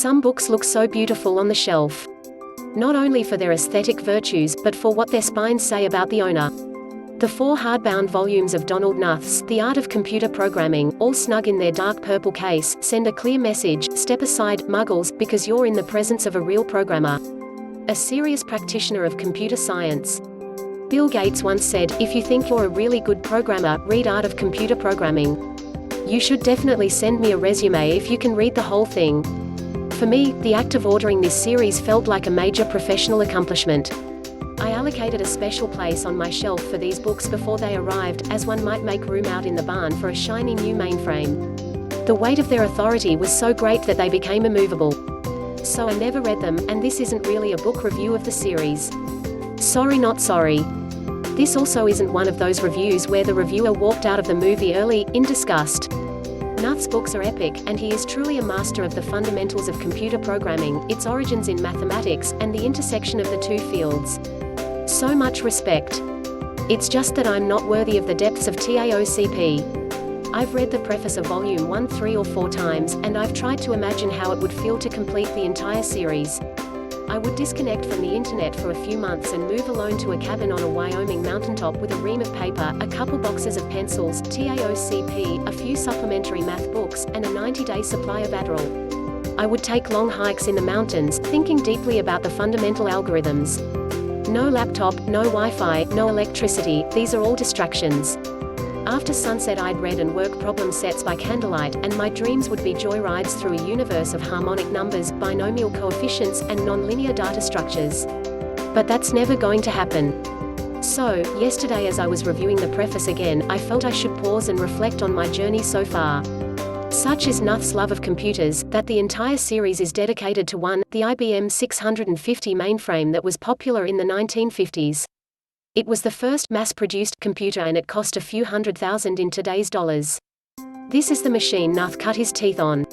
Some books look so beautiful on the shelf. Not only for their aesthetic virtues, but for what their spines say about the owner. The 4 hardbound volumes of Donald Knuth's The Art of Computer Programming, all snug in their dark purple case, send a clear message: step aside, muggles, because you're in the presence of a real programmer. A serious practitioner of computer science. Bill Gates once said, "If you think you're a really good programmer, read Art of Computer Programming. You should definitely send me a resume if you can read the whole thing." For me, the act of ordering this series felt like a major professional accomplishment. I allocated a special place on my shelf for these books before they arrived, as one might make room out in the barn for a shiny new mainframe. The weight of their authority was so great that they became immovable. So I never read them, and this isn't really a book review of the series. Sorry, not sorry. This also isn't one of those reviews where the reviewer walked out of the movie early, in disgust. Knuth's books are epic, and he is truly a master of the fundamentals of computer programming, its origins in mathematics, and the intersection of the two fields. So much respect. It's just that I'm not worthy of the depths of TAOCP. I've read the preface of Volume 1 3 or 4 times, and I've tried to imagine how it would feel to complete the entire series. I would disconnect from the internet for a few months and move alone to a cabin on a Wyoming mountaintop with a ream of paper, a couple boxes of pencils, TAOCP, a few supplementary math books, and a 90-day supply of Adderall. I would take long hikes in the mountains, thinking deeply about the fundamental algorithms. No laptop, no Wi-Fi, no electricity, these are all distractions. After sunset I'd read and work problem sets by candlelight, and my dreams would be joyrides through a universe of harmonic numbers, binomial coefficients, and nonlinear data structures. But that's never going to happen. So, yesterday as I was reviewing the preface again, I felt I should pause and reflect on my journey so far. Such is Knuth's love of computers, that the entire series is dedicated to one, the IBM 650 mainframe that was popular in the 1950s. It was the first mass-produced computer and it cost a few $100,000 in today's dollars. This is the machine Knuth cut his teeth on.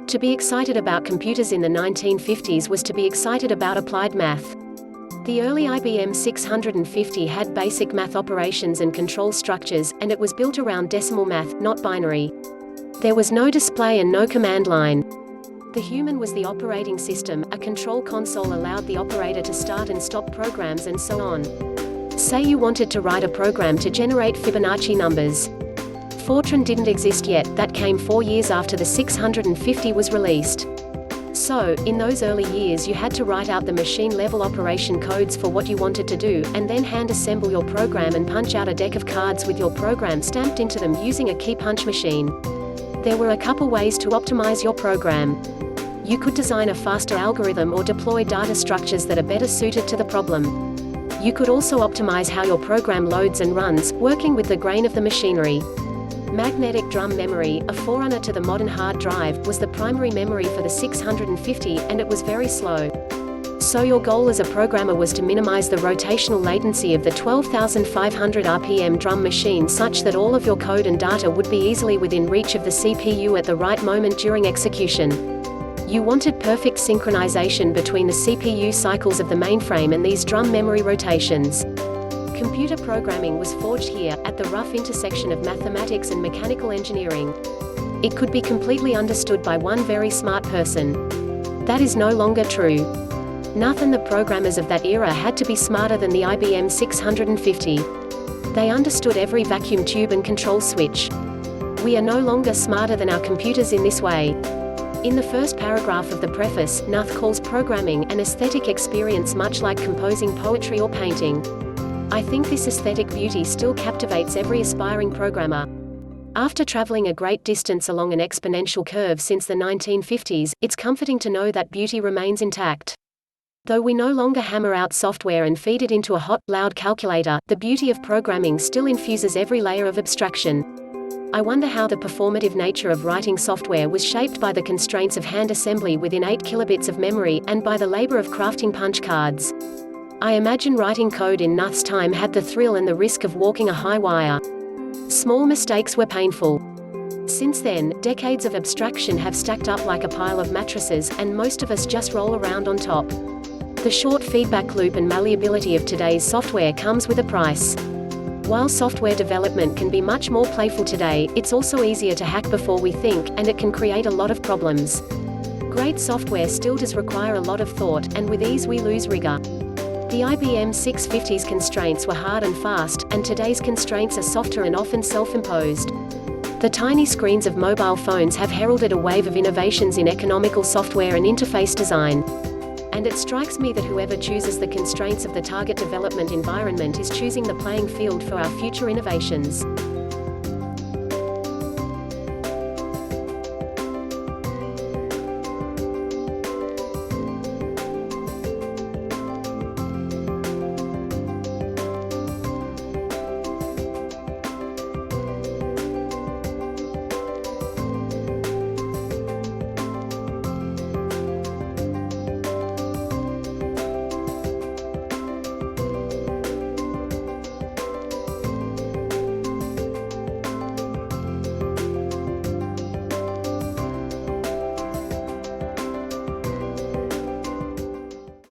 To be excited about computers in the 1950s was to be excited about applied math. The early IBM 650 had basic math operations and control structures, and it was built around decimal math, not binary. There was no display and no command line. The human was the operating system, a control console allowed the operator to start and stop programs and so on. Say you wanted to write a program to generate Fibonacci numbers. Fortran didn't exist yet, that came 4 years after the 650 was released. So, in those early years you had to write out the machine-level operation codes for what you wanted to do, and then hand-assemble your program and punch out a deck of cards with your program stamped into them using a key punch machine. There were a couple ways to optimize your program. You could design a faster algorithm or deploy data structures that are better suited to the problem. You could also optimize how your program loads and runs, working with the grain of the machinery. Magnetic drum memory, a forerunner to the modern hard drive, was the primary memory for the 650, and it was very slow. So your goal as a programmer was to minimize the rotational latency of the 12,500 RPM drum machine such that all of your code and data would be easily within reach of the CPU at the right moment during execution. You wanted perfect synchronization between the CPU cycles of the mainframe and these drum memory rotations. Computer programming was forged here, at the rough intersection of mathematics and mechanical engineering. It could be completely understood by one very smart person. That is no longer true. Knuth and the programmers of that era had to be smarter than the IBM 650. They understood every vacuum tube and control switch. We are no longer smarter than our computers in this way. In the first paragraph of the preface, Knuth calls programming an aesthetic experience much like composing poetry or painting. I think this aesthetic beauty still captivates every aspiring programmer. After traveling a great distance along an exponential curve since the 1950s, it's comforting to know that beauty remains intact. Though we no longer hammer out software and feed it into a hot, loud calculator, the beauty of programming still infuses every layer of abstraction. I wonder how the performative nature of writing software was shaped by the constraints of hand assembly within 8 kilobits of memory, and by the labor of crafting punch cards. I imagine writing code in Knuth's time had the thrill and the risk of walking a high wire. Small mistakes were painful. Since then, decades of abstraction have stacked up like a pile of mattresses, and most of us just roll around on top. The short feedback loop and malleability of today's software comes with a price. While software development can be much more playful today, it's also easier to hack before we think, and it can create a lot of problems. Great software still does require a lot of thought, and with ease we lose rigor. The IBM 650's constraints were hard and fast, and today's constraints are softer and often self-imposed. The tiny screens of mobile phones have heralded a wave of innovations in economical software and interface design. And it strikes me that whoever chooses the constraints of the target development environment is choosing the playing field for our future innovations.